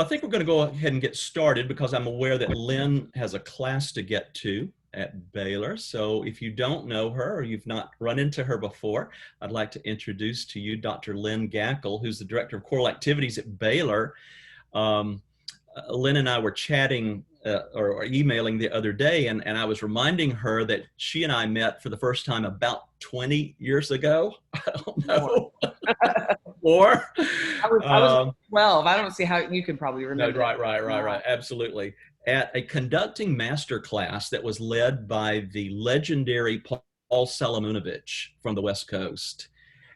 I think we're going to go ahead and get started because I'm aware that Lynn has a class to get to at Baylor. So if you don't know her or you've not run into her before, I'd like to introduce to you Dr. Lynne Gackle, who's the Director of Choral Activities at Baylor. Um, Lynn and I were chatting or emailing the other day, and I was reminding her that she and I met for the first time about 20 years ago. I don't know. More. I was 12. I don't see how you could probably remember. No, right. Absolutely. At a conducting master class that was led by the legendary Paul Salamunovich from the West Coast.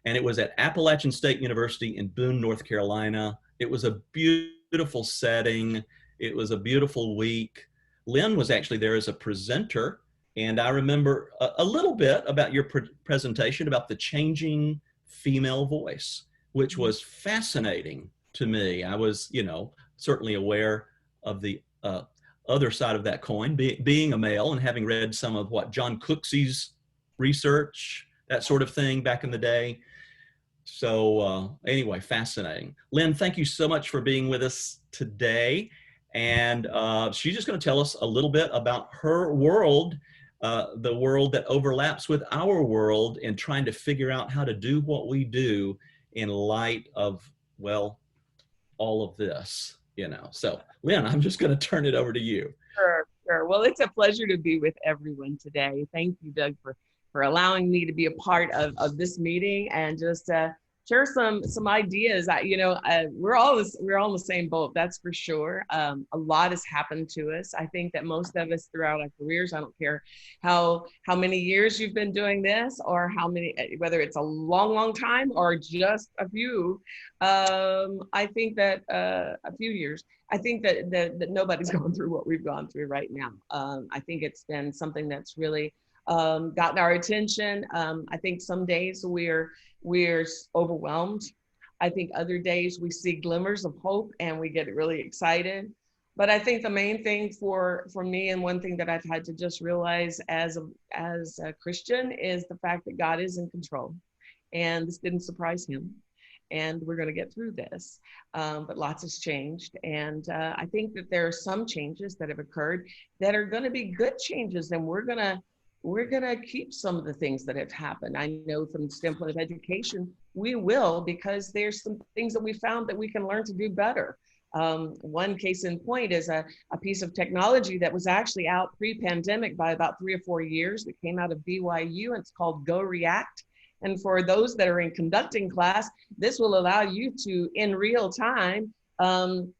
And it was at Appalachian State University in Boone, North Carolina. It was a beautiful setting. It was a beautiful week. Lynn was actually there as a presenter. And I remember a little bit about your presentation about the changing female voice, which was fascinating to me. I was, certainly aware of the other side of that coin, being a male and having read some of what John Cooksey's research, that sort of thing back in the day. So anyway, fascinating. Lynn, thank you so much for being with us today. And she's just going to tell us a little bit about her world, the world that overlaps with our world, and trying to figure out how to do what we do in light of, well, all of this, So Lynn, I'm just going to turn it over to you. Sure. Well, it's a pleasure to be with everyone today. Thank you, Doug, for allowing me to be a part of this meeting and just share some ideas. We're all in the same boat, that's for sure. A lot has happened to us. I think that most of us throughout our careers, I don't care how many years you've been doing this or how many, whether it's a long time or just a few, I think that a few years, I think that nobody's gone through what we've gone through right now. I think it's been something that's really gotten our attention. I think some days we're overwhelmed. I think other days we see glimmers of hope and we get really excited. But I think the main thing for me, and one thing that I've had to just realize as a Christian, is the fact that God is in control, and this didn't surprise him. And we're going to get through this, but lots has changed. And I think that there are some changes that have occurred that are going to be good changes, and we're going to keep some of the things that have happened. I know from the standpoint of education, we will, because there's some things that we found that we can learn to do better. One case in point is a piece of technology that was actually out pre-pandemic by about 3 or 4 years that came out of BYU, and it's called Go React. And for those that are in conducting class, this will allow you to, in real time,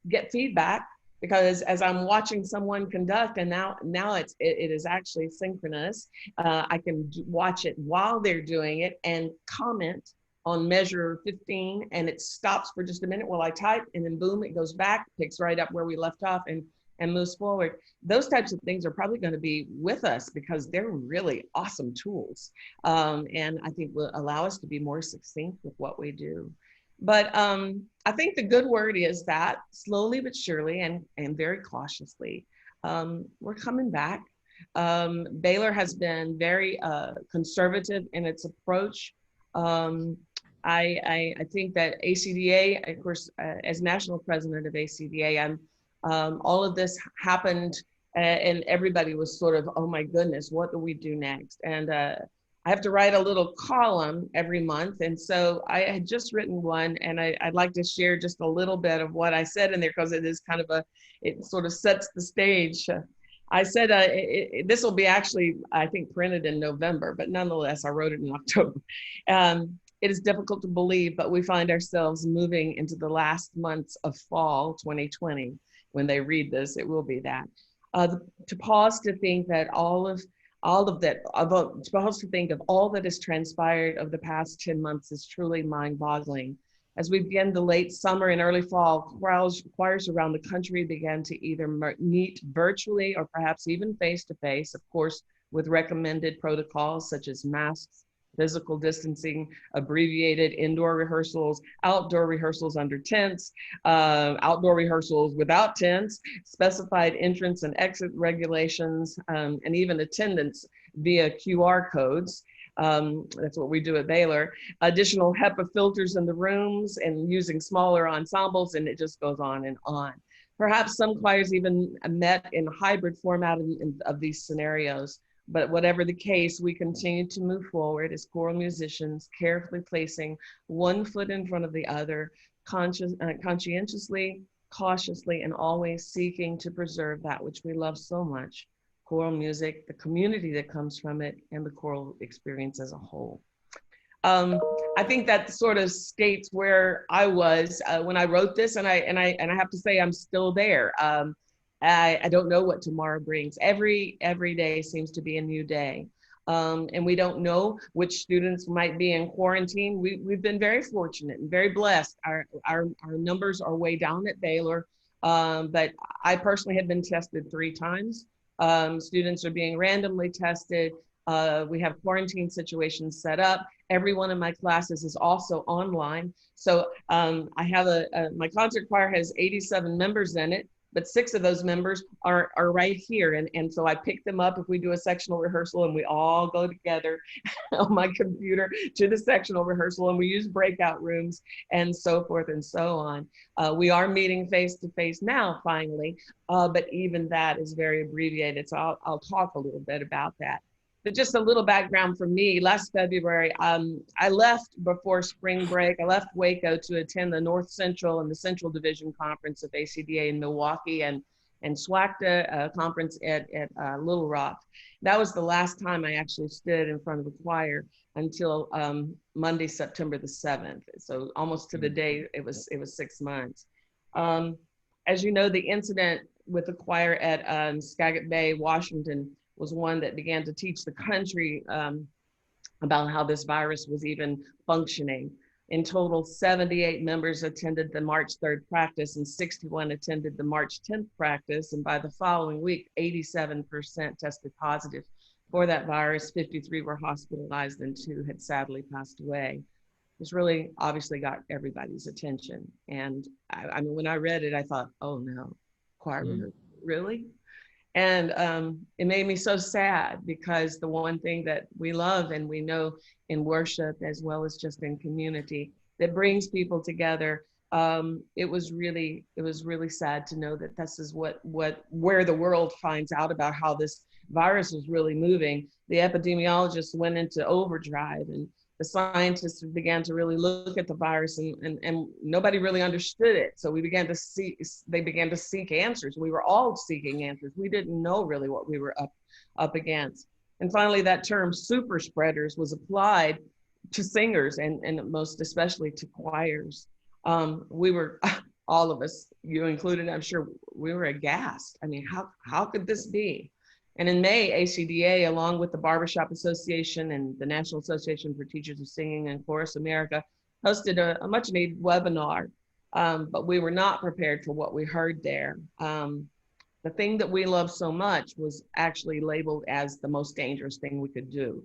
get feedback. Because as I'm watching someone conduct, and now it is actually synchronous, I can watch it while they're doing it and comment on measure 15, and it stops for just a minute while I type, and then boom, it goes back, picks right up where we left off and moves forward. Those types of things are probably going to be with us because they're really awesome tools. And I think will allow us to be more succinct with what we do. But I think the good word is that slowly but surely and very cautiously, we're coming back. Baylor has been very conservative in its approach. I think that ACDA, of course, as national president of ACDA, all of this happened and everybody was sort of, oh my goodness, what do we do next? And I have to write a little column every month. And so I had just written one, and I'd like to share just a little bit of what I said in there, because it is kind of it sort of sets the stage. I said, this will be actually, I think, printed in November, but nonetheless, I wrote it in October. It is difficult to believe, but we find ourselves moving into the last months of fall 2020. When they read this, it will be that. To pause to think that all of that has transpired of the past 10 months is truly mind-boggling. As we begin the late summer and early fall, choirs around the country began to either meet virtually or perhaps even face-to-face, of course, with recommended protocols such as masks, physical distancing, abbreviated indoor rehearsals, outdoor rehearsals under tents, outdoor rehearsals without tents, specified entrance and exit regulations, and even attendance via QR codes. That's what we do at Baylor. Additional HEPA filters in the rooms and using smaller ensembles, and it just goes on and on. Perhaps some choirs even met in hybrid format of these scenarios. But whatever the case, we continue to move forward as choral musicians, carefully placing one foot in front of the other, conscientiously, cautiously, and always seeking to preserve that which we love so much, choral music, the community that comes from it, and the choral experience as a whole. I think that sort of states where I was when I wrote this, and I have to say I'm still there. I don't know what tomorrow brings. Every day seems to be a new day, and we don't know which students might be in quarantine. We've been very fortunate and very blessed. Our numbers are way down at Baylor, but I personally have been tested 3 times. Students are being randomly tested. We have quarantine situations set up. Every one of my classes is also online. So I have my concert choir has 87 members in it, but 6 of those members are right here. And so I pick them up if we do a sectional rehearsal, and we all go together on my computer to the sectional rehearsal, and we use breakout rooms and so forth and so on. We are meeting face to face now, finally, but even that is very abbreviated. So I'll talk a little bit about that. But just a little background for me, last February, I left before spring break. I left Waco to attend the North Central and the Central Division Conference of ACDA in Milwaukee and SWACTA conference at Little Rock. That was the last time I actually stood in front of the choir until Monday, September the 7th. So almost to the day, it was 6 months. As you know, the incident with the choir at Skagit Bay, Washington, was one that began to teach the country about how this virus was even functioning. In total, 78 members attended the March 3rd practice and 61 attended the March 10th practice. And by the following week, 87% tested positive for that virus. 53 were hospitalized and 2 had sadly passed away. This really obviously got everybody's attention. And I mean, when I read it, I thought, oh no, choir, really? And it made me so sad, because the one thing that we love and we know in worship, as well as just in community, that brings people together, it was really sad to know that this is where the world finds out about how this virus is really moving. The epidemiologists went into overdrive, and the scientists began to really look at the virus, and nobody really understood it. So they began to seek answers. We were all seeking answers. We didn't know really what we were up against. And finally, that term super spreaders was applied to singers and most especially to choirs. We were, all of us, you included, I'm sure, we were aghast. I mean, how could this be? And in May, ACDA, along with the Barbershop Association and the National Association for Teachers of Singing and Chorus America, hosted a much needed webinar, but we were not prepared for what we heard there. The thing that we love so much was actually labeled as the most dangerous thing we could do.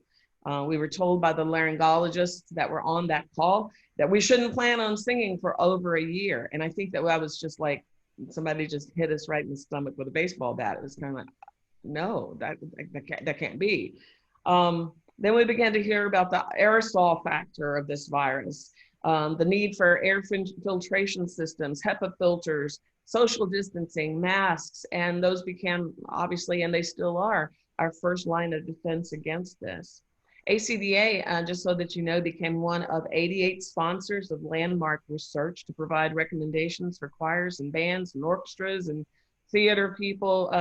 We were told by the laryngologists that were on that call that we shouldn't plan on singing for over a year. And I think that I was just like, somebody just hit us right in the stomach with a baseball bat. It was kind of like, no, that can't be. Then we began to hear about the aerosol factor of this virus, the need for air filtration systems, HEPA filters, social distancing, masks, and those became, obviously, and they still are, our first line of defense against this. ACDA, just so that you know, became one of 88 sponsors of landmark research to provide recommendations for choirs and bands and orchestras and theater people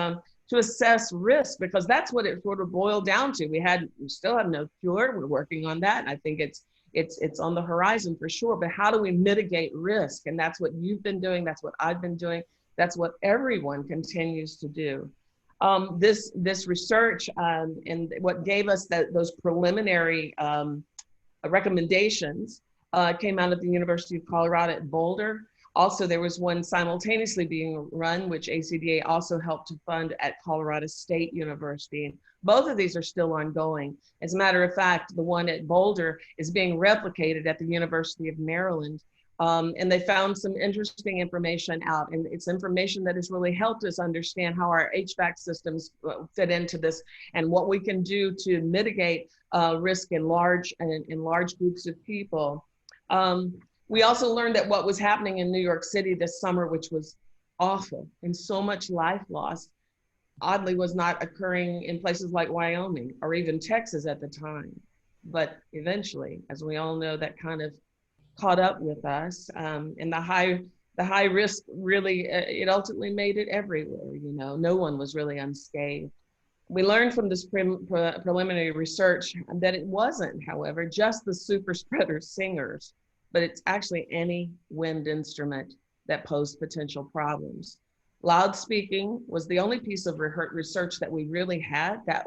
to assess risk, because that's what it sort of boiled down to. We still have no cure. We're working on that. And I think it's on the horizon for sure, but how do we mitigate risk? And that's what you've been doing. That's what I've been doing. That's what everyone continues to do. This research and what gave us those preliminary recommendations came out of the University of Colorado at Boulder. Also, there was one simultaneously being run, which ACDA also helped to fund at Colorado State University. Both of these are still ongoing. As a matter of fact, the one at Boulder is being replicated at the University of Maryland. And they found some interesting information out, and it's information that has really helped us understand how our HVAC systems fit into this and what we can do to mitigate risk in large groups of people. We also learned that what was happening in New York City this summer, which was awful, and so much life loss oddly was not occurring in places like Wyoming or even Texas at the time. But eventually, as we all know, that kind of caught up with us, and the high risk really it ultimately made it everywhere. You know, no one was really unscathed. We learned from this preliminary research that it wasn't, however, just the super spreader singers, but it's actually any wind instrument that posed potential problems. Loud speaking was the only piece of research that we really had that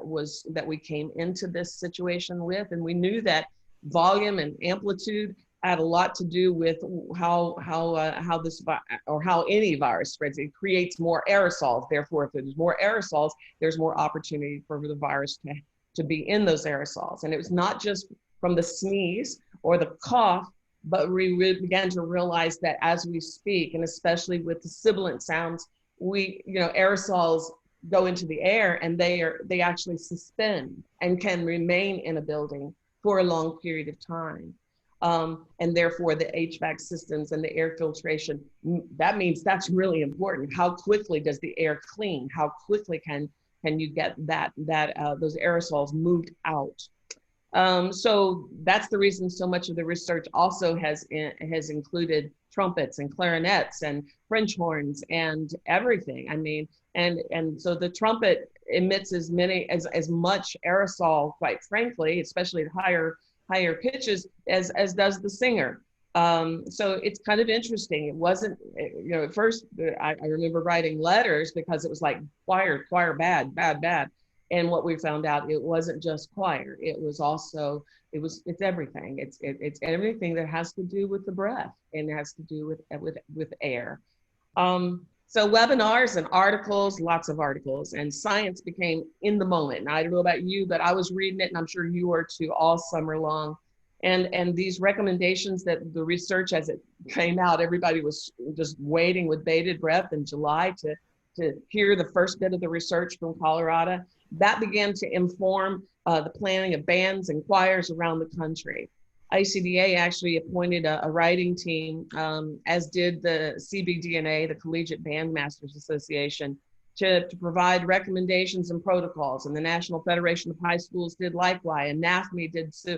we came into this situation with, and we knew that volume and amplitude had a lot to do with how this or how any virus spreads. It creates more aerosols. Therefore, if there's more aerosols, there's more opportunity for the virus to be in those aerosols. And it was not just from the sneeze or the cough, but we began to realize that as we speak, and especially with the sibilant sounds, aerosols go into the air, and they actually suspend and can remain in a building for a long period of time. And therefore the HVAC systems and the air filtration, that means that's really important. How quickly does the air clean? How quickly can you get those aerosols moved out? So that's the reason so much of the research also has included trumpets and clarinets and French horns and everything. I mean, and so the trumpet emits as much aerosol, quite frankly, especially at higher pitches, as does the singer. So it's kind of interesting. It wasn't, at first I remember writing letters because it was like choir, bad. And what we found out, it wasn't just choir. It was also, it's everything. It's everything that has to do with the breath, and it has to do with air. So webinars and articles, lots of articles, and science became in the moment. And I don't know about you, but I was reading it, and I'm sure you were too, all summer long. And these recommendations that the research as it came out, everybody was just waiting with bated breath in July to hear the first bit of the research from Colorado. That began to inform the planning of bands and choirs around the country. ICDA actually appointed a writing team, as did the CBDNA, the Collegiate Bandmasters Association, to provide recommendations and protocols. And the National Federation of High Schools did likewise, and NAFME did so.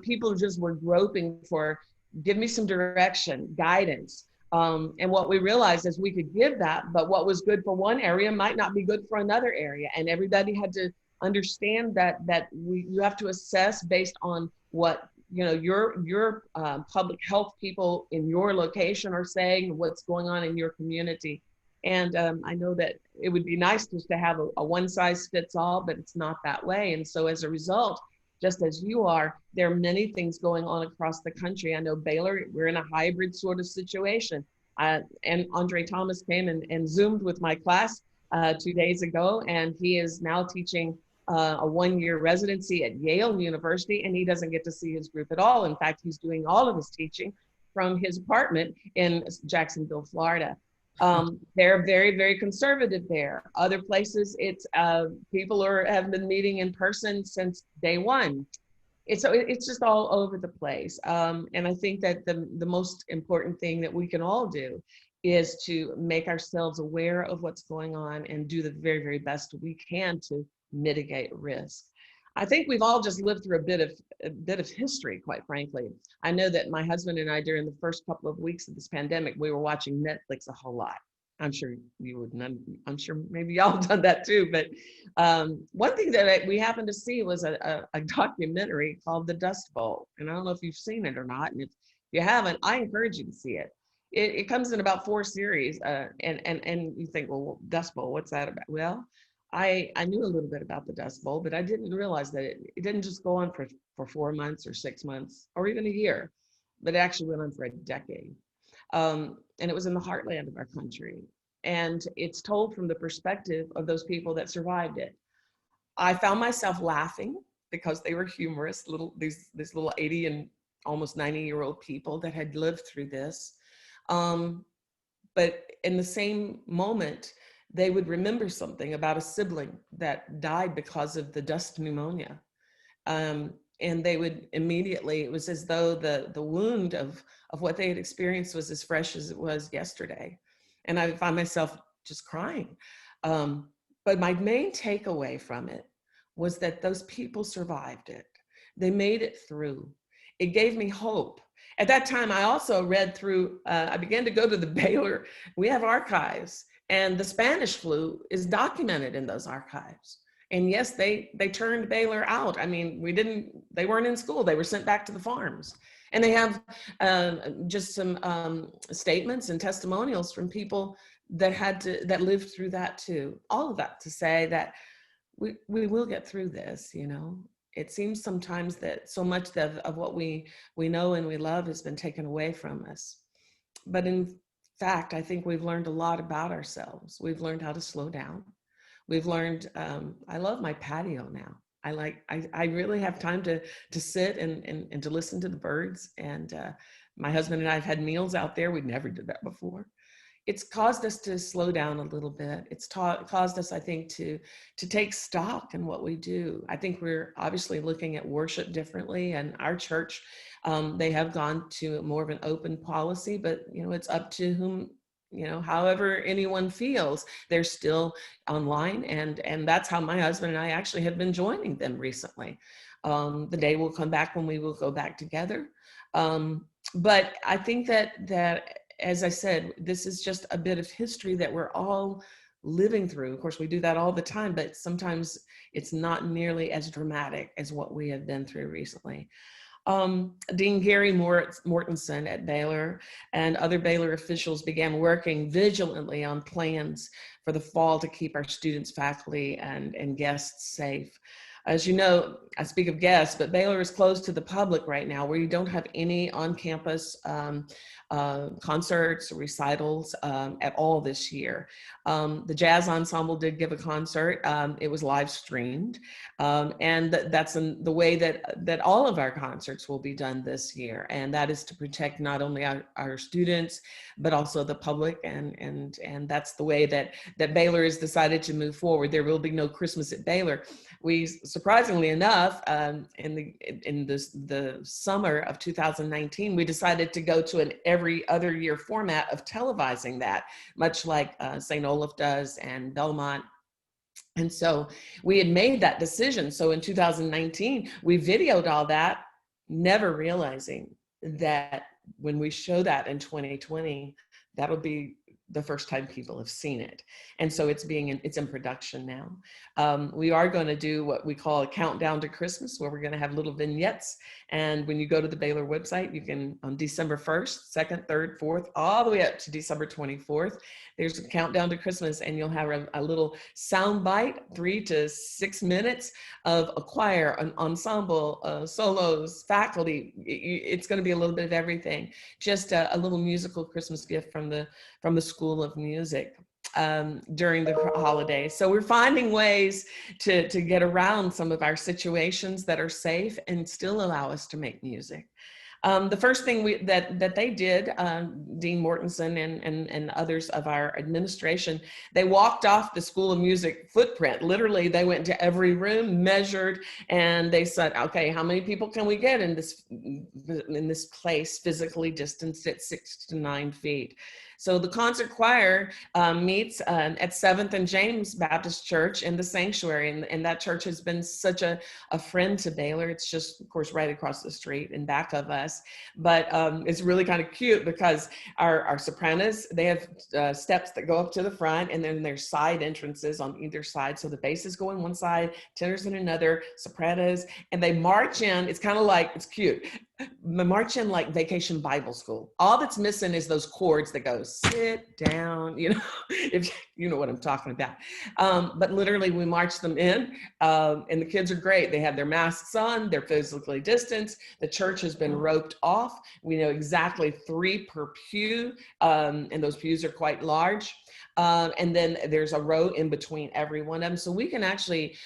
People just were groping for, give me some direction, guidance. And what we realized is we could give that, but what was good for one area might not be good for another area. And everybody had to understand that you have to assess based on what your public health people in your location are saying, what's going on in your community. And I know that it would be nice just to have a one size fits all, but it's not that way. And so as a result, just as you are, there are many things going on across the country. I know Baylor, we're in a hybrid sort of situation. And Andre Thomas came and Zoomed with my class 2 days ago, and he is now teaching a one-year residency at Yale University, and he doesn't get to see his group at all. In fact, he's doing all of his teaching from his apartment in Jacksonville, Florida. They're very, very conservative there. Other places, it's people have been meeting in person since day one. It's just all over the place. And I think that the most important thing that we can all do is to make ourselves aware of what's going on and do the very, very best we can to mitigate risk. I think we've all just lived through a bit of history, quite frankly. I know that my husband and I, during the first couple of weeks of this pandemic, we were watching Netflix a whole lot. I'm sure you wouldn't. I'm sure maybe y'all done that too. But one thing that we happened to see was a documentary called The Dust Bowl. And I don't know if you've seen it or not. And if you haven't, I encourage you to see it. It comes in about 4 series. And you think, well, Dust Bowl, what's that about? Well, I knew a little bit about the Dust Bowl, but I didn't realize that it didn't just go on for 4 months or 6 months or even a year, but it actually went on for a decade. And it was in the heartland of our country. And it's told from the perspective of those people that survived it. I found myself laughing because they were humorous, these little 80 and almost 90-year-old people that had lived through this. But in the same moment, they would remember something about a sibling that died because of the dust pneumonia. And they would immediately, it was as though the wound of what they had experienced was as fresh as it was yesterday. And I find myself just crying. But my main takeaway from it was that those people survived it. They made it through. It gave me hope. At that time, I also read through, I began to go to the Baylor, we have archives, and the Spanish flu is documented in those archives. And yes, they turned Baylor out. I mean, they weren't in school, they were sent back to the farms. And they have just some statements and testimonials from people that lived through that too. All of that to say that we will get through this, you know. It seems sometimes that so much of what we know and we love has been taken away from us. But in fact, I think we've learned a lot about ourselves. We've learned how to slow down. We've learned, I love my patio now. I really have time to sit and to listen to the birds. And my husband and I have had meals out there. We never did that before. It's caused us to slow down a little bit. It's caused us, I think, to take stock in what we do. I think we're obviously looking at worship differently, and our church, they have gone to more of an open policy, but you know, it's up to whom, you know, however anyone feels. They're still online, and that's how my husband and I actually have been joining them recently. The day will come back when we will go back together. But I think that as I said, this is just a bit of history that we're all living through. Of course, we do that all the time, but sometimes it's not nearly as dramatic as what we have been through recently. Dean Gary Mortensen at Baylor and other Baylor officials began working vigilantly on plans for the fall to keep our students, faculty, and guests safe. As you know, I speak of guests, but Baylor is closed to the public right now, where you don't have any on-campus concerts, recitals at all this year. The jazz ensemble did give a concert. It was live streamed. And that's the way that all of our concerts will be done this year. And that is to protect not only our students, but also the public. And that's the way that Baylor has decided to move forward. There will be no Christmas at Baylor. We, surprisingly enough, in the summer of 2019, we decided to go to an every other year format of televising that, much like St. Olaf does and Belmont. And so we had made that decision. So in 2019, we videoed all that, never realizing that when we show that in 2020, that'll be the first time people have seen it. And so it's in production now. We are going to do what we call a countdown to Christmas, where we're going to have little vignettes. And when you go to the Baylor website, you can, on December 1st, 2nd, 3rd, 4th, all the way up to December 24th, there's a countdown to Christmas, and you'll have a little sound bite, 3 to 6 minutes of a choir, an ensemble, solos, faculty. It's going to be a little bit of everything. Just a little musical Christmas gift from the School of Music during the holidays. So we're finding ways to get around some of our situations that are safe and still allow us to make music. The first thing that they did, Dean Mortensen and others of our administration, they walked off the School of Music footprint. Literally, they went to every room, measured, and they said, okay, how many people can we get in this place physically distanced at 6 to 9 feet? So the concert choir meets at 7th and James Baptist Church in the sanctuary, and that church has been such a friend to Baylor. It's just, of course, right across the street and back of us. But it's really kind of cute because our sopranos, they have steps that go up to the front, and then there's side entrances on either side. So the basses go in one side, tenors in another, sopranos, and they march in. It's kind of like, it's cute. March in like Vacation Bible School. All that's missing is those chords that go sit down, you know, if you know what I'm talking about. But literally we march them in, and the kids are great. They have their masks on, they're physically distanced. The church has been roped off. We know exactly 3 per pew, and those pews are quite large. And then there's a row in between every one of them. So we can actually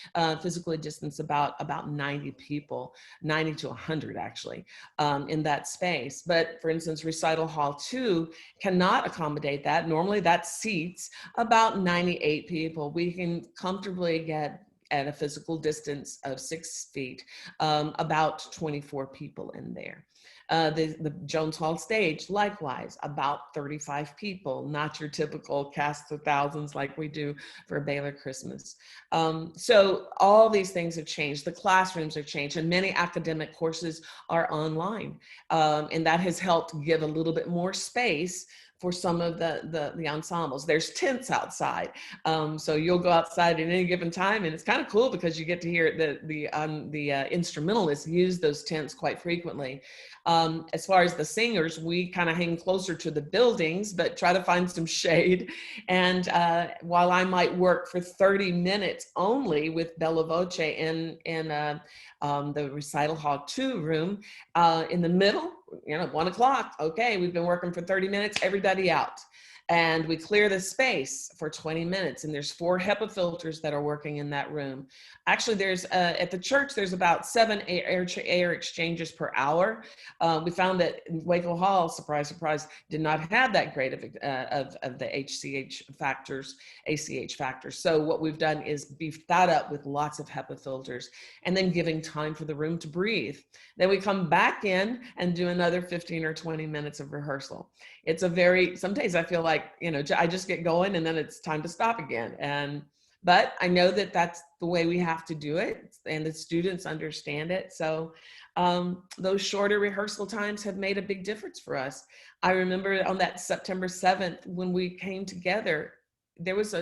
physically distance about 90 people, 90 to 100 actually, in that space. But for instance, Recital Hall 2 cannot accommodate that. Normally that seats about 98 people. We can comfortably get at a physical distance of 6 feet, about 24 people in there. The Jones Hall stage, likewise, about 35 people, not your typical cast of thousands like we do for Baylor Christmas. So all these things have changed. The classrooms have changed, and many academic courses are online. And that has helped give a little bit more space for some of the ensembles. There's tents outside. So you'll go outside at any given time, and it's kind of cool because you get to hear the instrumentalists use those tents quite frequently. As far as the singers, we kind of hang closer to the buildings, but try to find some shade. And while I might work for 30 minutes only with Bella Voce in the recital hall 2 room, in the middle, 1 o'clock, okay, we've been working for 30 minutes, everybody out. And we clear the space for 20 minutes. And there's 4 HEPA filters that are working in that room. Actually, there's at the church, there's about 7 air exchanges per hour. We found that Waco Hall, surprise, surprise, did not have that great of the ACH factors. So what we've done is beefed that up with lots of HEPA filters and then giving time for the room to breathe. Then we come back in and do another 15 or 20 minutes of rehearsal. It's some days I feel like, I just get going and then it's time to stop again. But I know that that's the way we have to do it, and the students understand it. So those shorter rehearsal times have made a big difference for us. I remember on that September 7th, when we came together, there was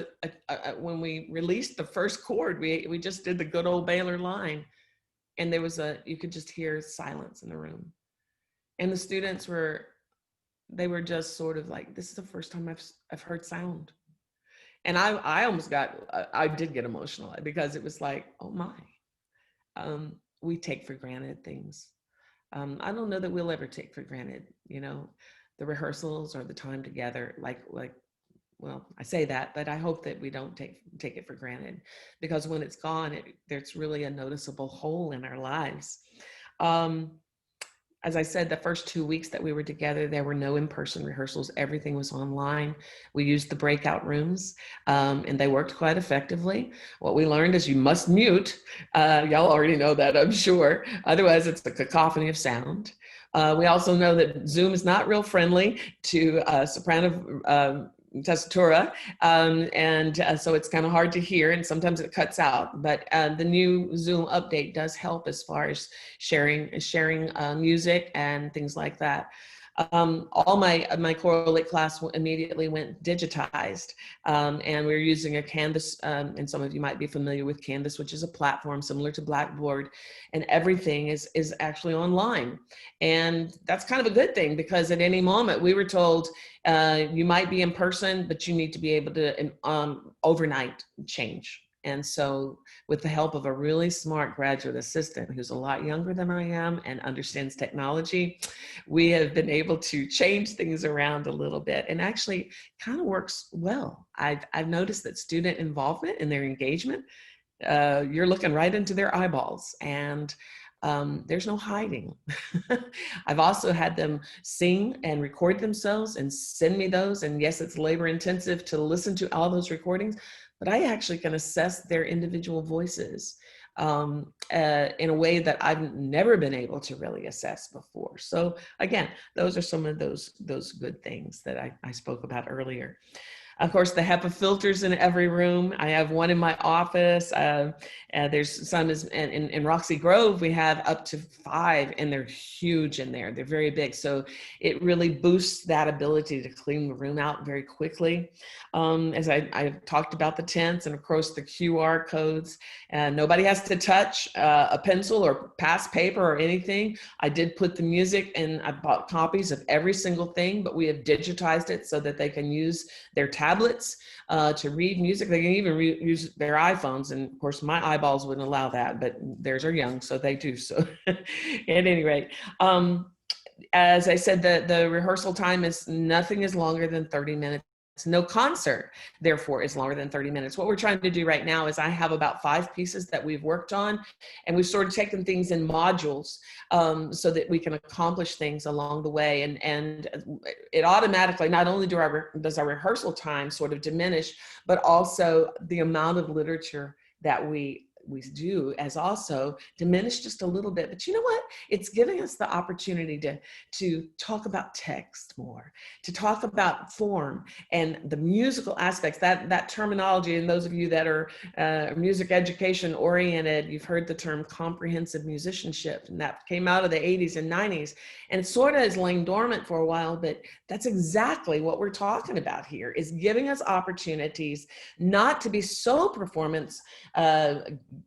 when we released the first chord, we just did the good old Baylor line, and you could just hear silence in the room. And the students were just sort of like, this is the first time I've heard sound. And I did get emotional because it was like, oh my, we take for granted things. I don't know that we'll ever take for granted, the rehearsals or the time together. Well, I say that, but I hope that we don't take it for granted, because when it's gone, there's really a noticeable hole in our lives. As I said, the first 2 weeks that we were together, there were no in-person rehearsals. Everything was online. We used the breakout rooms, and they worked quite effectively. What we learned is you must mute. Y'all already know that, I'm sure. Otherwise, it's the cacophony of sound. We also know that Zoom is not real friendly to soprano tessitura, so it's kind of hard to hear, and sometimes it cuts out. But the new Zoom update does help as far as sharing music and things like that. All my choral lit class immediately went digitized, and we're using a Canvas, and some of you might be familiar with Canvas, which is a platform similar to Blackboard, and everything is actually online. And that's kind of a good thing, because at any moment we were told you might be in person, but you need to be able to overnight change. And so with the help of a really smart graduate assistant who's a lot younger than I am and understands technology, we have been able to change things around a little bit, and actually kind of works well. I've noticed that student involvement and their engagement, you're looking right into their eyeballs, and there's no hiding. I've also had them sing and record themselves and send me those. And yes, it's labor intensive to listen to all those recordings, but I actually can assess their individual voices in a way that I've never been able to really assess before. So again, those are some of those good things that I spoke about earlier. Of course, the HEPA filters in every room. I have one in my office. There's some in Roxy Grove. We have up to 5, and they're huge in there. They're very big. So it really boosts that ability to clean the room out very quickly. As I talked about the tents, and of course the QR codes. Nobody has to touch a pencil or pass paper or anything. I did put the music, and I bought copies of every single thing, but we have digitized it so that they can use their tablets to read music. They can even use their iPhones, and of course my eyeballs wouldn't allow that, but theirs are young, so they do. So at any rate, as I said, the rehearsal time is nothing is longer than 30 minutes. No concert, therefore, is longer than 30 minutes. What we're trying to do right now is I have about 5 pieces that we've worked on, and we've sort of taken things in modules so that we can accomplish things along the way. And it automatically, not only does our rehearsal time sort of diminish, but also the amount of literature that we we do has also diminished just a little bit. But you know what? It's giving us the opportunity to talk about text more, to talk about form and the musical aspects, that terminology. And those of you that are music education oriented, you've heard the term comprehensive musicianship, and that came out of the 80s and 90s. And it sort of is laying dormant for a while, but that's exactly what we're talking about here, is giving us opportunities not to be so performance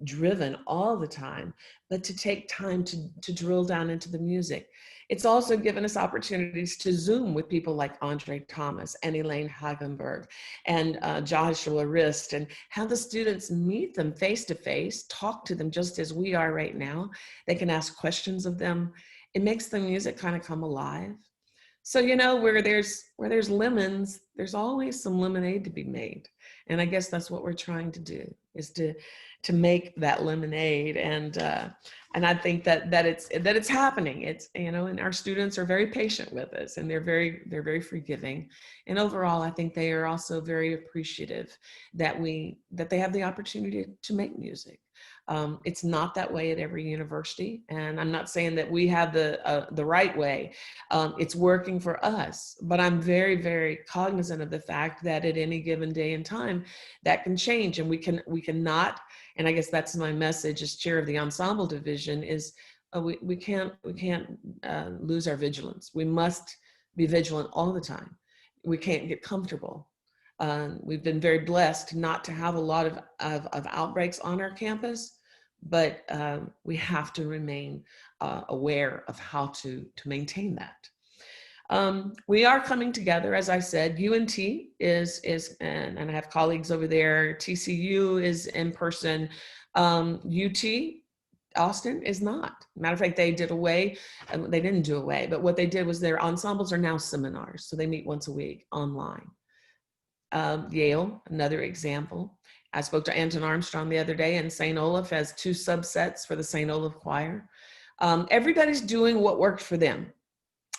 driven all the time, but to take time to drill down into the music. It's also given us opportunities to Zoom with people like Andre Thomas and Elaine Hagenberg and Joshua Rist, and have the students meet them face to face, talk to them just as we are right now. They can ask questions of them. It makes the music kind of come alive. So, you know, where there's lemons, there's always some lemonade to be made. And I guess that's what we're trying to do, is to make that lemonade. And I think that it's happening. It's, you know, and our students are very patient with us, and they're very forgiving. And overall, I think they are also very appreciative that they have the opportunity to make music. It's not that way at every university, and I'm not saying that we have the right way. It's working for us, but I'm very, very cognizant of the fact that at any given day and time, that can change, and we cannot. And I guess that's my message as chair of the ensemble division: is we can't lose our vigilance. We must be vigilant all the time. We can't get comfortable. We've been very blessed not to have a lot of outbreaks on our campus, but we have to remain aware of how to maintain that. We are coming together, as I said. UNT is and I have colleagues over there. TCU is in person. UT Austin is not. Matter of fact, they didn't do away, but what they did was their ensembles are now seminars, so they meet once a week online. Yale, another example. I spoke to Anton Armstrong the other day, and St. Olaf has 2 subsets for the St. Olaf choir. Everybody's doing what worked for them,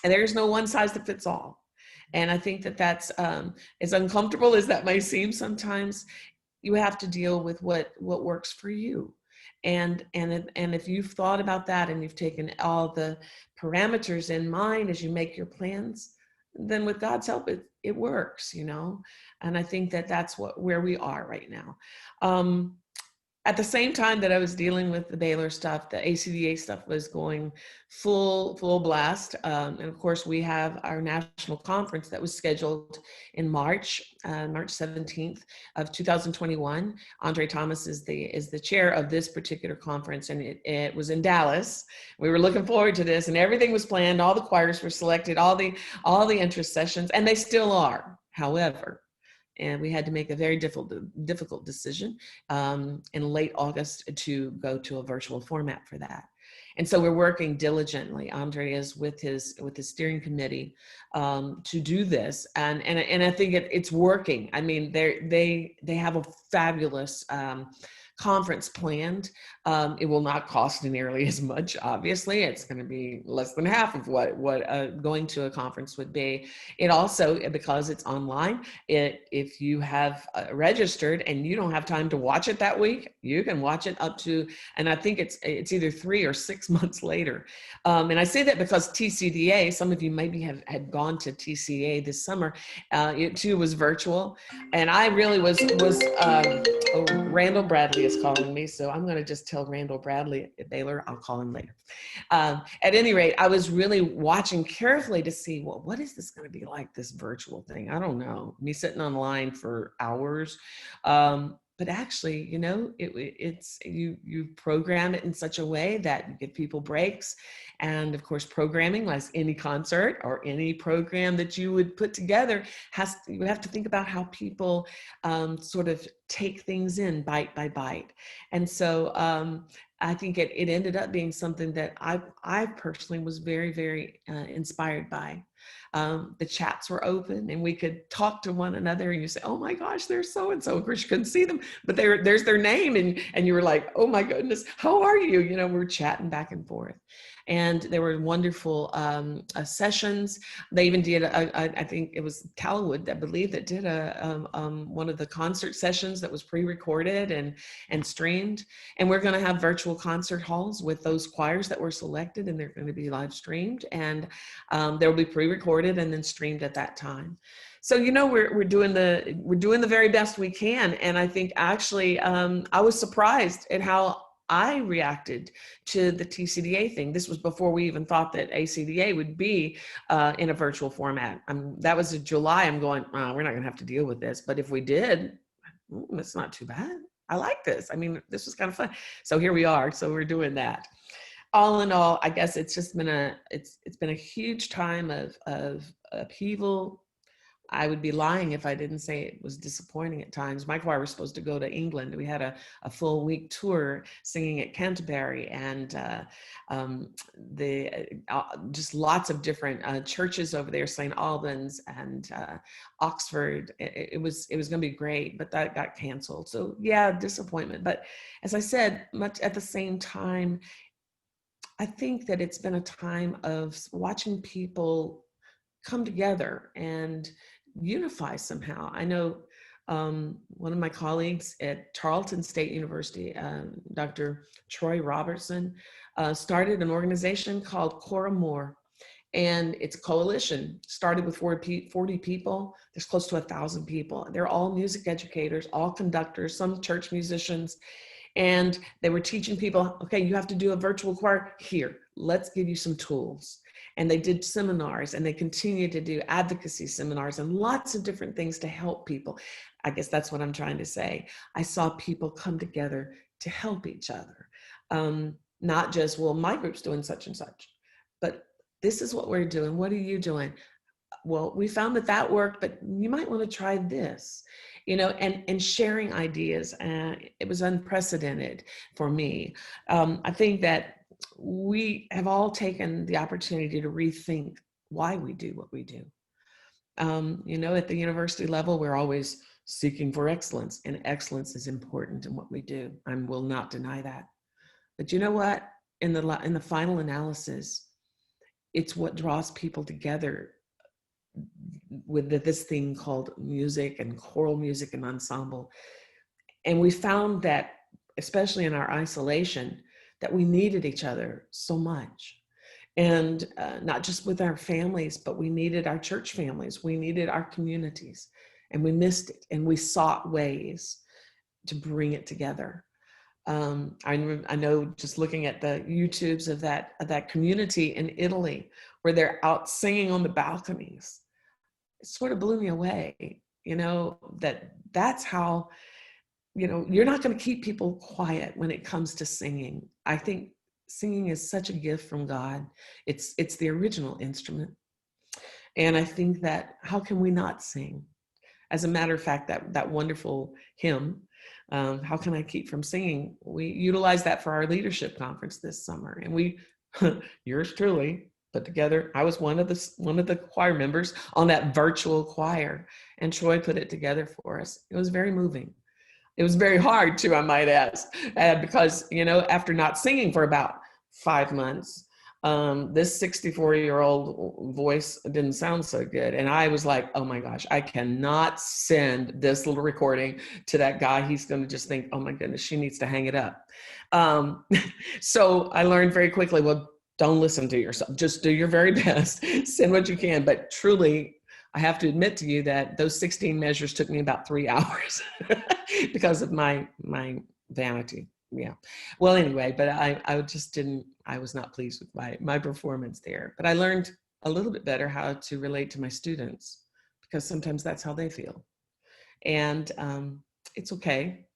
and there's no one size that fits all. And I think that's as uncomfortable as that may seem sometimes. You have to deal with what works for you. And if you've thought about that and you've taken all the parameters in mind as you make your plans, then with God's help, it works, you know. And I think that's where we are right now. At the same time that I was dealing with the Baylor stuff, the ACDA stuff was going full blast. And of course, we have our national conference that was scheduled in March 17th of 2021. Andre Thomas is the chair of this particular conference, and it was in Dallas. We were looking forward to this, and everything was planned. All the choirs were selected, all the interest sessions, and they still are. However, and we had to make a very difficult decision in late August to go to a virtual format for that. And so we're working diligently. Andre is with his steering committee to do this, and I think it's working. I mean, they have a fabulous conference planned. It will not cost nearly as much. Obviously, it's going to be less than half of what going to a conference would be. It also, because it's online, if you have registered and you don't have time to watch it that week, you can watch it up to, and I think it's either 3 or 6 months later. And I say that because TCDA, some of you maybe had gone to TCA this summer. It too was virtual, and I really was. Randall Bradley is calling me, so I'm going to just tell Randall Bradley at Baylor. I'll call him later. At any rate, I was really watching carefully to see, well, what is this going to be like, this virtual thing? I don't know. Me sitting online for hours. But actually, you know, it's you program it in such a way that you give people breaks. And of course, programming, like any concert or any program that you would put together, you have to think about how people sort of take things in bite by bite. And so I think it ended up being something that I personally was very, very inspired by. the chats were open and we could talk to one another, and you say, oh my gosh, there's so-and-so. Of course you couldn't see them, but there's their name, and you were like, oh my goodness, how are you? You know, we're chatting back and forth. And there were wonderful sessions. They even did, I think it was Calwood, I believe, that did one of the concert sessions that was pre-recorded and streamed. And we're going to have virtual concert halls with those choirs that were selected, and they're going to be live streamed, and they'll be pre-recorded and then streamed at that time. So, you know, we're doing the very best we can. And I think actually I was surprised at how I reacted to the TCDA thing. This was before we even thought that ACDA would be in a virtual format. That was in July. I'm going, oh, we're not going to have to deal with this. But if we did, it's not too bad. I like this. I mean, this was kind of fun. So here we are. So we're doing that. All in all, I guess it's just been it's been a huge time of upheaval. I would be lying if I didn't say it was disappointing at times. My choir was supposed to go to England. We had a full week tour singing at Canterbury, and just lots of different churches over there, St. Albans and Oxford. It was going to be great, but that got canceled. So yeah, disappointment. But as I said, much at the same time, I think that it's been a time of watching people come together and unify somehow. I know one of my colleagues at Tarleton State University, Dr. Troy Robertson, started an organization called Cora More. And it's a coalition, started with 40 people. There's close to 1,000 people. They're all music educators, all conductors, some church musicians. And they were teaching people, okay, you have to do a virtual choir. Here, let's give you some tools. And they did seminars, and they continue to do advocacy seminars and lots of different things to help people. I guess that's what I'm trying to say. I saw people come together to help each other. Not just, well, my group's doing such and such, but this is what we're doing. What are you doing? Well, we found that worked, but you might want to try this, you know, and sharing ideas. It was unprecedented for me. I think that we have all taken the opportunity to rethink why we do what we do. You know, at the university level, we're always seeking for excellence, and excellence is important in what we do. I will not deny that. But you know what? In the final analysis, it's what draws people together with this thing called music and choral music and ensemble. And we found that, especially in our isolation, that we needed each other so much. And not just with our families, but we needed our church families. We needed our communities, and we missed it. And we sought ways to bring it together. I know, just looking at the YouTubes of that community in Italy, where they're out singing on the balconies, it sort of blew me away, you know, that's how, you know, you're not going to keep people quiet when it comes to singing. I think singing is such a gift from God. It's the original instrument. And I think that, how can we not sing? As a matter of fact, that wonderful hymn, How Can I Keep From Singing? We utilized that for our leadership conference this summer. And we, yours truly, put together, I was one of the choir members on that virtual choir, and Troy put it together for us. It was very moving. It was very hard too, I might add, because, you know, after not singing for about 5 months, this 64-year-old voice didn't sound so good. And I was like, oh my gosh, I cannot send this little recording to that guy. He's going to just think, oh my goodness, she needs to hang it up. So I learned very quickly, well, don't listen to yourself. Just do your very best. Send what you can. But truly, I have to admit to you that those 16 measures took me about 3 hours because of my vanity. Yeah. Well, anyway, but I was not pleased with my performance there. But I learned a little bit better how to relate to my students, because sometimes that's how they feel. And it's okay.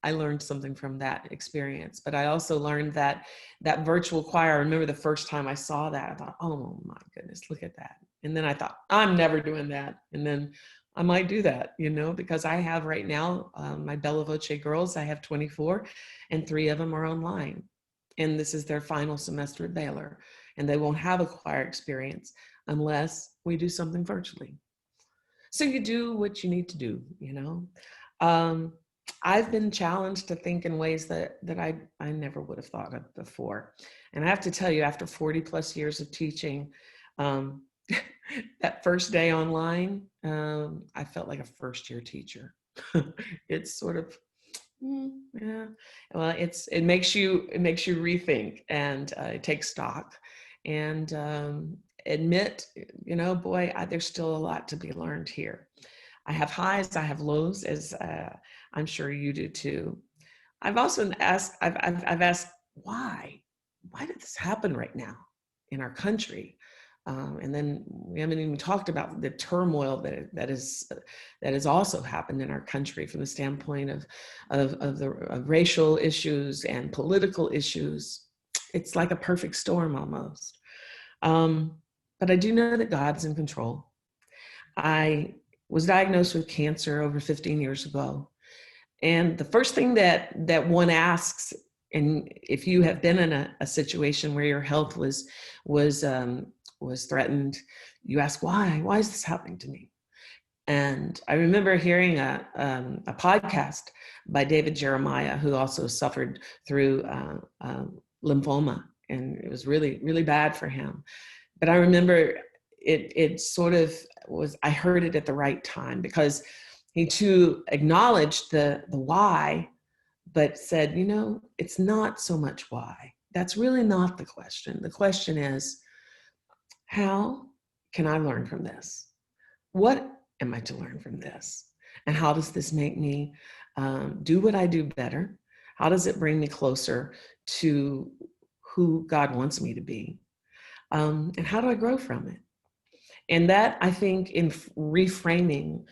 I learned something from that experience, but I also learned that virtual choir, I remember the first time I saw that, I thought, oh my goodness, look at that. And then I thought, I'm never doing that. And then I might do that, you know, because I have right now, my Bella Voce girls, I have 24, and 3 of them are online. And this is their final semester at Baylor, and they won't have a choir experience. unless we do something virtually. So you do what you need to do, you know. I've been challenged to think in ways that I never would have thought of before. And I have to tell you, after 40 plus years of teaching, um, that first day online, I felt like a first year teacher. It's sort of, yeah, well, it makes you rethink and take stock and admit, you know, boy, there's still a lot to be learned here. I have highs, I have lows, as I'm sure you do too. I've also asked, I've asked, why did this happen right now in our country? And then we haven't even talked about the turmoil that has also happened in our country from the standpoint of racial issues and political issues. It's like a perfect storm almost. But I do know that God's in control. I was diagnosed with cancer over 15 years ago. And the first thing that one asks, and if you have been in a situation where your health was threatened, you ask, why is this happening to me? And I remember hearing a podcast by David Jeremiah, who also suffered through lymphoma, and it was really, really bad for him. But I remember it sort of was, I heard it at the right time, because he too acknowledged the why, but said, you know, it's not so much why. That's really not the question. The question is, how can I learn from this? What am I to learn from this? And how does this make me do what I do better? How does it bring me closer to who God wants me to be? And how do I grow from it? And that, I think, in reframing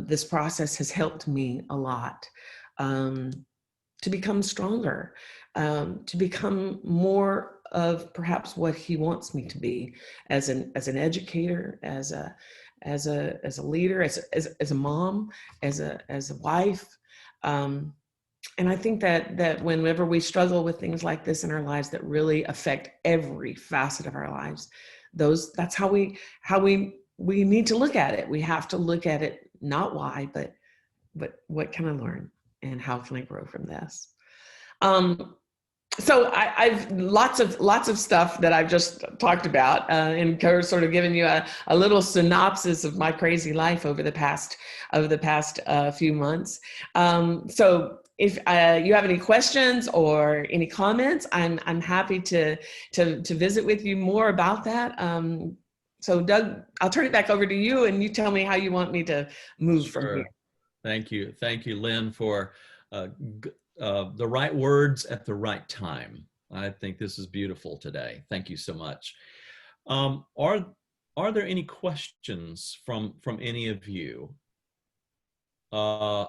this process has helped me a lot to become stronger, to become more of perhaps what He wants me to be as an educator, as a leader, as a mom, as a wife. And I think that whenever we struggle with things like this in our lives that really affect every facet of our lives, that's how we need to look at it. We have to look at it, not why, but what can I learn and how can I grow from this? So I've lots of stuff that I've just talked about and sort of given you a little synopsis of my crazy life over the past few months. So if you have any questions or any comments, I'm happy to visit with you more about that. So Doug, I'll turn it back over to you, and you tell me how you want me to move from here. Thank you, Lynn, for the right words at the right time. I think this is beautiful today. Thank you so much. Are there any questions from any of you?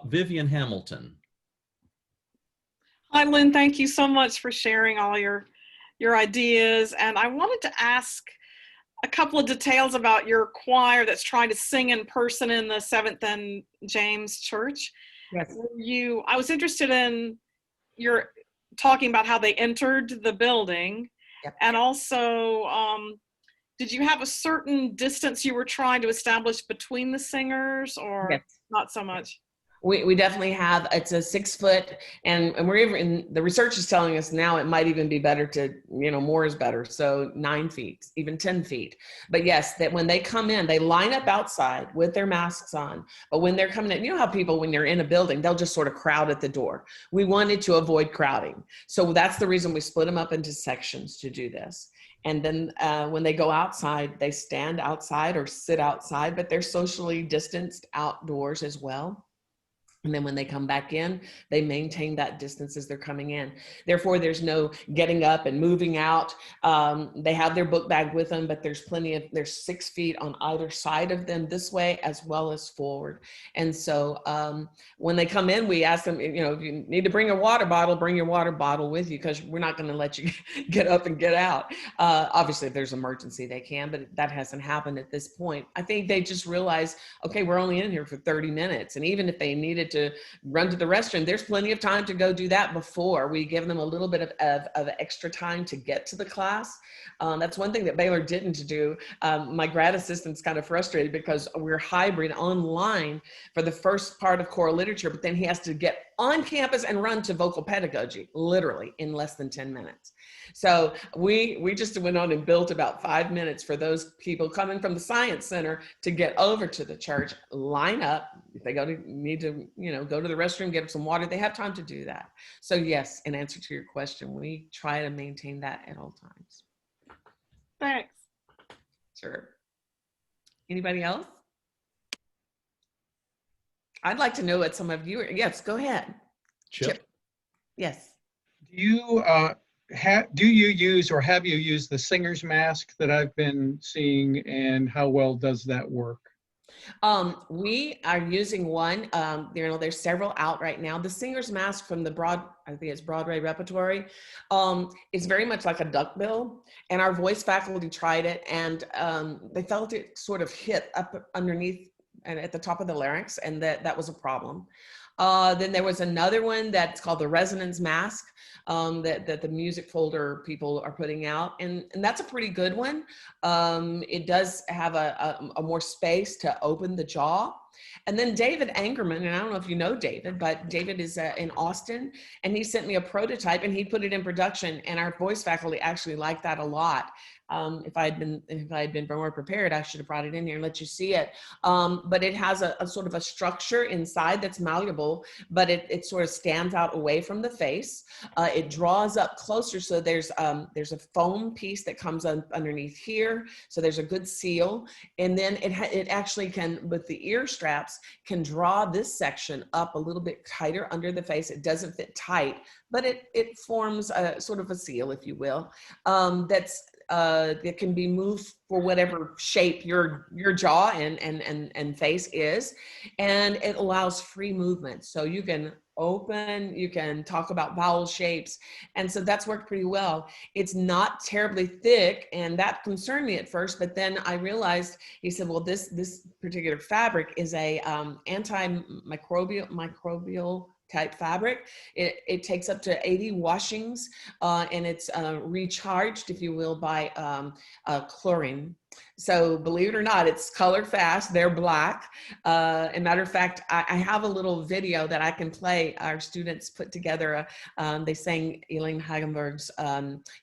Vivian Hamilton. Hi, Lynn. Thank you so much for sharing all your ideas. And I wanted to ask a couple of details about your choir that's trying to sing in person in the Seventh and James Church. Yes. I was interested in your talking about how they entered the building. Yep. And also, did you have a certain distance you were trying to establish between the singers, or yes. Not so much? We definitely have. It's a 6 foot, and we're even, the research is telling us now it might even be better to, more is better. So 9 feet, even 10 feet. But yes, that when they come in, they line up outside with their masks on. But when they're coming in, you know how people, when you're in a building, they'll just sort of crowd at the door. We wanted to avoid crowding. So that's the reason we split them up into sections to do this. And then when they go outside, they stand outside or sit outside, but they're socially distanced outdoors as well. And then when they come back in, they maintain that distance as they're coming in. Therefore, there's no getting up and moving out. They have their book bag with them, but there's 6 feet on either side of them this way as well as forward. And so when they come in, we ask them, if you need to bring a water bottle, bring your water bottle with you, because we're not going to let you get up and get out. Obviously, if there's an emergency, they can, but that hasn't happened at this point. I think they just realized, okay, we're only in here for 30 minutes. And even if they needed to to run to the restroom, there's plenty of time to go do that before. We give them a little bit of extra time to get to the class. That's one thing that Baylor didn't do. My grad assistant's kind of frustrated because we're hybrid online for the first part of choral literature, but then he has to get on campus and run to vocal pedagogy, literally in less than 10 minutes. So we just went on and built about 5 minutes for those people coming from the Science Center to get over to the church, line up. If they need to, go to the restroom, get some water, they have time to do that. So yes, in answer to your question, we try to maintain that at all times. Thanks. Sure. Anybody else? I'd like to know what some of you are. Yes, go ahead. Chip. Yes. Do you use or have you used the singer's mask that I've been seeing, and how well does that work? We are using one. There's several out right now. The singer's mask from I think it's Broadway Repertory. It's very much like a duckbill, and our voice faculty tried it, and they felt it sort of hit up underneath and at the top of the larynx, and that was a problem. Then there was another one that's called the resonance mask that the music folder people are putting out. And that's a pretty good one. It does have a more space to open the jaw. And then David Angerman, and I don't know if you know David, but David is in Austin, and he sent me a prototype and he put it in production, and our voice faculty actually liked that a lot. If I had been more prepared, I should have brought it in here and let you see it. But it has a sort of a structure inside that's malleable, but it sort of stands out away from the face. It draws up closer, so there's a foam piece that comes underneath here, so there's a good seal. And then it actually can, with the ear straps, can draw this section up a little bit tighter under the face. It doesn't fit tight, but it forms a sort of a seal, if you will, that can be moved for whatever shape your jaw and face is, and it allows free movement. So you can open, you can talk about vowel shapes, and so that's worked pretty well. It's not terribly thick, and that concerned me at first, but then I realized, he said, well, this particular fabric is a antimicrobial type fabric. It takes up to 80 washings, and it's recharged, if you will, by chlorine. So believe it or not, it's colored fast. They're black. As a matter of fact, I have a little video that I can play. Our students put together, they sang Elaine Hagenberg's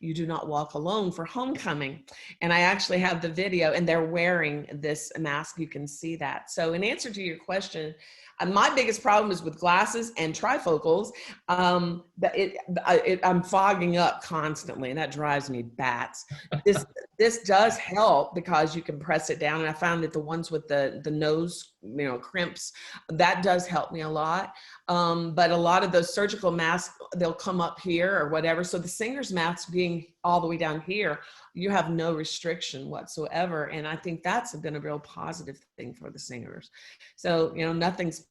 You Do Not Walk Alone for homecoming. And I actually have the video, and they're wearing this mask. You can see that. So in answer to your question, my biggest problem is with glasses and trifocals. I'm fogging up constantly, and that drives me bats. This does help because you can press it down, and I found that the ones with the nose, crimps, that does help me a lot. But a lot of those surgical masks, they'll come up here or whatever. So the singer's mask being all the way down here, you have no restriction whatsoever. And I think that's been a real positive thing for the singers. So, nothing's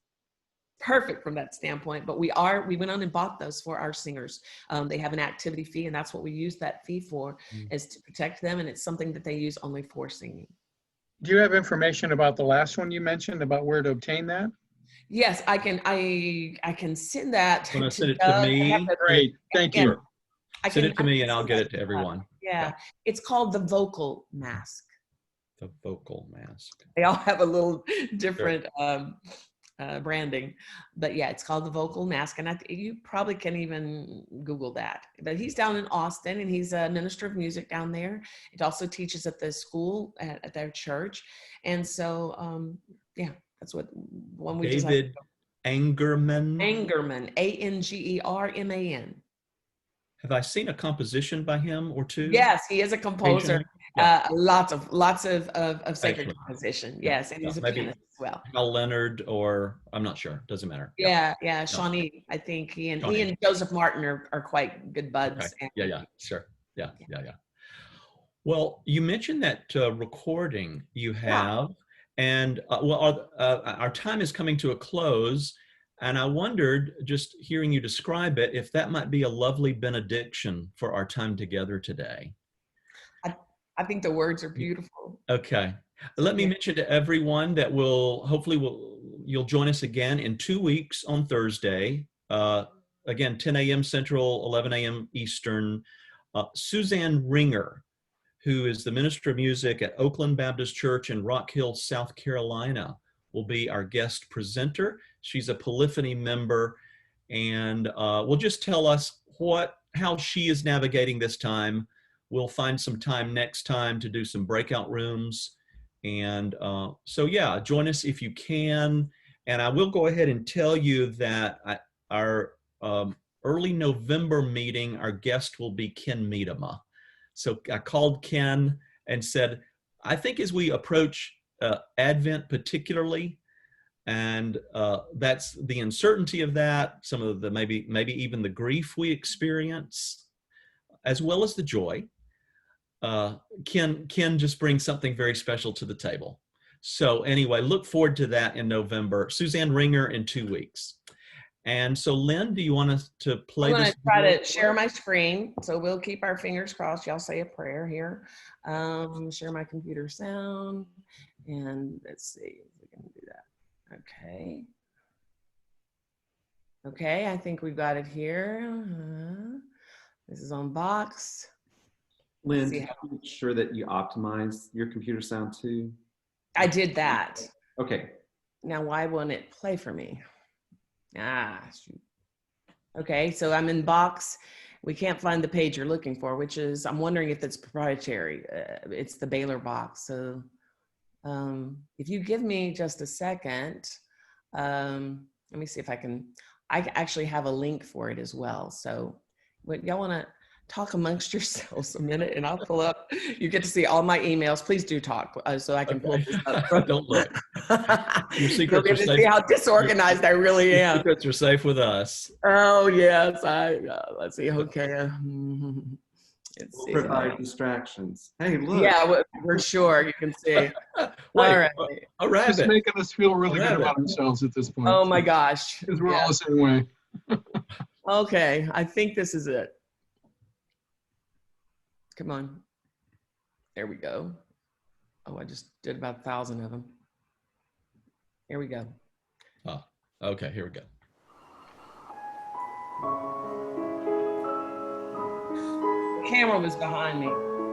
perfect from that standpoint, but we went on and bought those for our singers. They have an activity fee, and that's what we use that fee for, is to protect them. And it's something that they use only for singing. Do you have information about the last one you mentioned, about where to obtain that? Yes, I can send that. Want to send it to me? Great, thank you. Send it to me and I'll get it to everyone. Yeah, it's called the vocal mask. The vocal mask. They all have a little different branding, but yeah, it's called the vocal mask, and you probably can even Google that. But he's down in Austin, and he's a minister of music down there. It also teaches at the school at their church, and so yeah, that's what one we David Angerman. Angerman, Angerman. Have I seen a composition by him or two? Yes, he is a composer. Yeah. Lots of sacred composition. Yes, and he's a maybe pianist as well. Hal Leonard, or I'm not sure. Doesn't matter. Yeah. Shawnee, I think he and Joseph Martin are quite good buds. Okay. Yeah, sure. Yeah. Well, you mentioned that recording you have, and our time is coming to a close. And I wondered, just hearing you describe it, if that might be a lovely benediction for our time together today. I think the words are beautiful. Okay. Let me mention to everyone that we'll you'll join us again in 2 weeks on Thursday. Again, 10 a.m. Central, 11 a.m. Eastern. Suzanne Ringer, who is the Minister of Music at Oakland Baptist Church in Rock Hill, South Carolina, will be our guest presenter. She's a Polyphony member, and will just tell us how she is navigating this time. We'll find some time next time to do some breakout rooms. And so, yeah, join us if you can. And I will go ahead and tell you that our early November meeting, our guest will be Ken Miedema. So I called Ken and said, I think as we approach Advent particularly, and that's the uncertainty of that, some of the maybe even the grief we experience, as well as the joy, Ken just brings something very special to the table. So anyway, look forward to that in November. Suzanne Ringer in 2 weeks. And so, Lynn, do you want us to play this? I'm going to try to share my screen. So we'll keep our fingers crossed. Y'all say a prayer here. Share my computer sound. And let's see if we can do that. Okay. Okay, I think we've got it here. This is on Box. Lynn, can you make sure that you optimize your computer sound too? I did that. Okay. Now, why won't it play for me? Shoot. Okay, so I'm in Box. We can't find the page you're looking for, which is, I'm wondering if it's proprietary. It's the Baylor box. So if you give me just a second, let me see if I actually have a link for it as well. So y'all want to talk amongst yourselves a minute and I'll pull up. You get to see all my emails. Please do talk so I can pull this up. Don't look. Your secrets are safe. See how disorganized I really am. Your secrets are safe with us. Oh, yes. Let's see. Okay. We'll provide distractions. Hey, look. Yeah, we're sure. You can see. Wait, all right. A rabbit. Just making us feel really good about ourselves at this point. Oh, my gosh. Because we're all the same way. Okay. I think this is it. Come on. There we go. Oh, I just did about 1,000 of them. Here we go. Oh, okay, here we go. The camera was behind me.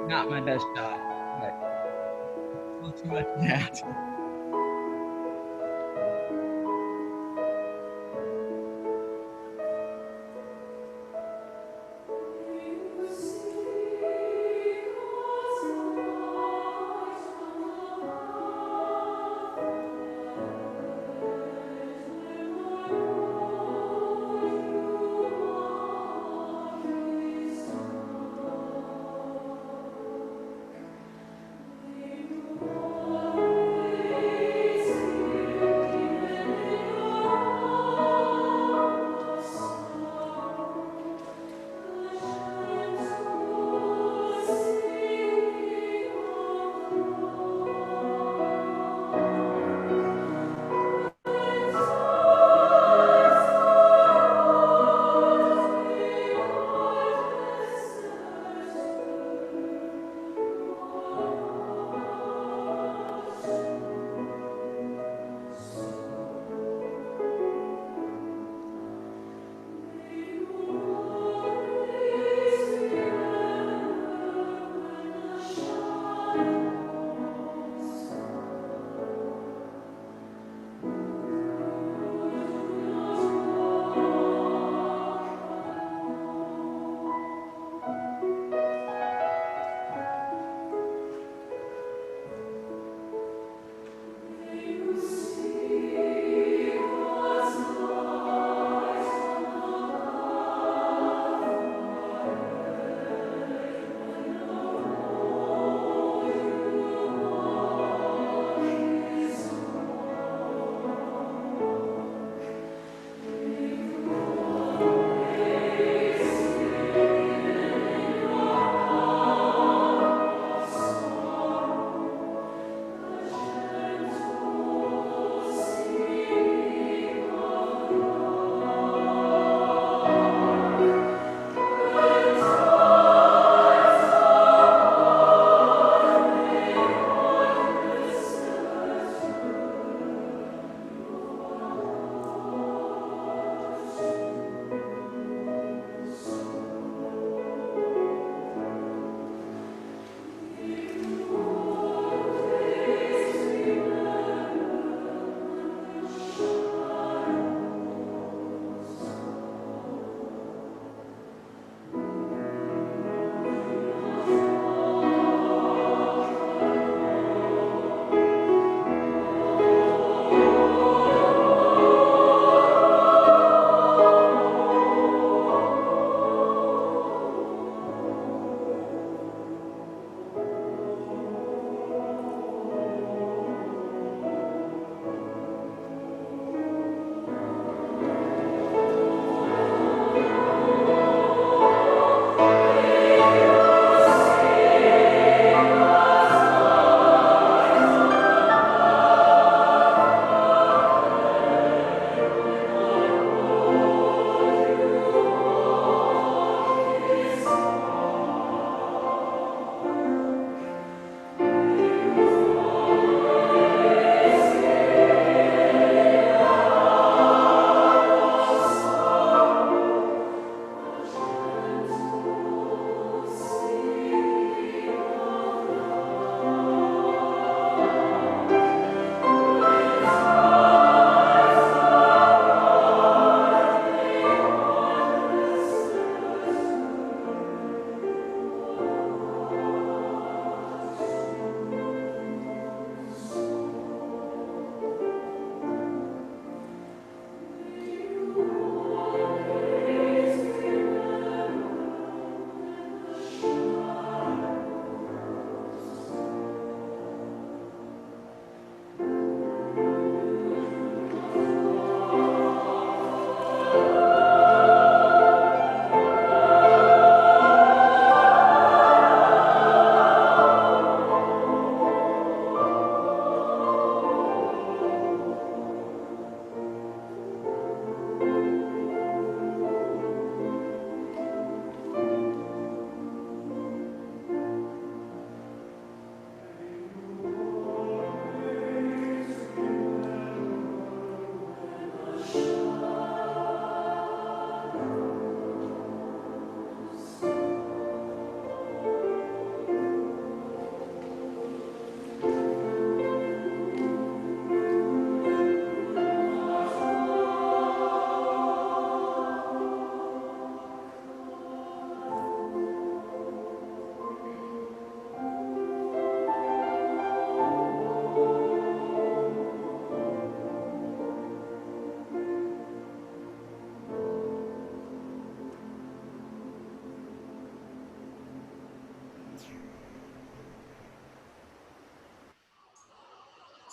Not my best shot, but not too much of that.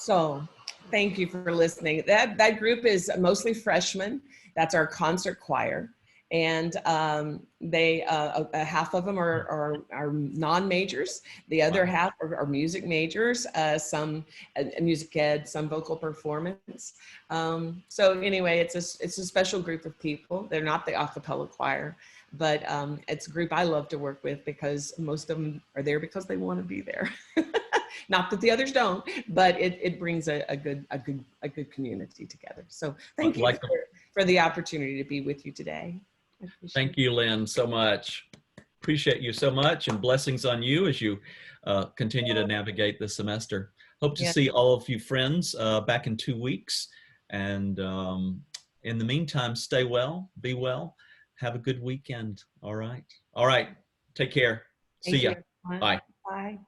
So thank you for listening. That group is mostly freshmen. That's our concert choir. And they half of them are non-majors. The other half are music majors, some music ed, some vocal performance. So anyway, it's a special group of people. They're not the a cappella choir, but it's a group I love to work with because most of them are there because they want to be there. Not that the others don't, but it brings a good community together. So thank you for the opportunity to be with you today. Thank you, Lynn, so much. Appreciate you so much, and blessings on you as you continue to navigate the semester. Hope to see all of you friends back in 2 weeks. And in the meantime, stay well, be well, have a good weekend. All right. All right. Take care. See ya. Bye. Bye.